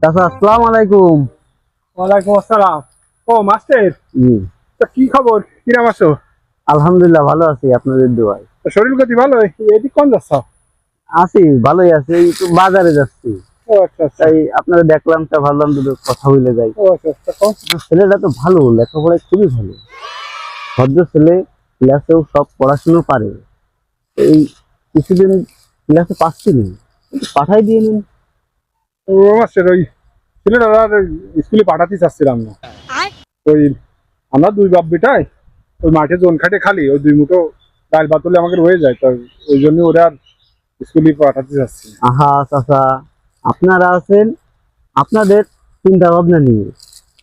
চাচা আসসালামু আলাইকুম। ওয়ালাইকুম আসসালাম। ও মাস্টার, জি তো কি খবর? কিরাম আছো? আলহামদুলিল্লাহ ভালো আছি আপনাদের দোয়ায়। তো শরীর গতি ভালো? এদিক কোন যাচ্ছ? আছি ভালোই আছি, এই একটু বাজারে যাচ্ছি, ও আচ্ছা আচ্ছা। তাই আপনারা দেখলাম তা ভাবলাম দুটো কথা বলে যাই। ও আচ্ছা আচ্ছা, কোন? ছেলেটা তো ভালো, লেখাপড়ায় খুবই ভালো, ভদ্র ছেলে, ক্লাসেও সব পড়াশুনো পারে। এই কিছুদিন ক্লাসে পাচ্ছি না, একটু পাঠাই দিয়ে নিন। ও মাস্টার, ওই ছেলেটা আর স্কুলে পাঠাতে চাচ্ছিলাম না। ওই আমরা দুই বাপ বেটাই ওই মাঠে জোন খাটে খালি ওই দুই মুঠো ডাল ভাত হলে আমাদের হয়ে যায়, তো ওই জন্য ওরা আর স্কুলে পাঠাতে চাচ্ছি না। আহা চাচা, আপনারা আছেন, আপনাদের চিন্তা ভাবনা নিয়ে,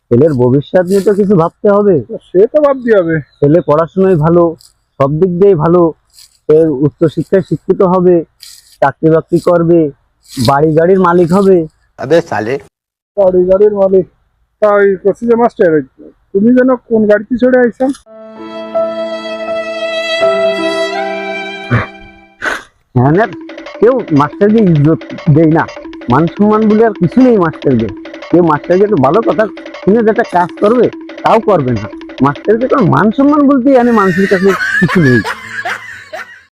ছেলের ভবিষ্যৎ নিয়ে তো কিছু ভাবতে হবে। তো সে তো ভাবতে হবে। ছেলে পড়াশোনায় ভালো, সব দিক দিয়ে ভালো, সে উচ্চ শিক্ষায় শিক্ষিত হবে, চাকরি বাকরি করবে, বাড়ি গাড়ির মালিক হবে। अबे साले। গাড়ি গাড়ির মালিক। তাই করছি যে মাস্টার, তুমি যেন কোন গাড়িতে চড়ে আইছো? হ্যাঁ না, কেউ মাস্টারকে ইজ্জত দেয় না, মান সম্মান বলে আর কিছু নেই মাস্টারকে। কেউ মাস্টারকে একটু ভালো কথা শুনে যেটা কাজ করবে তাও করবে না। মাস্টারকে কোনো মান সম্মান বলতে মানুষের কাছে কিছু নেই।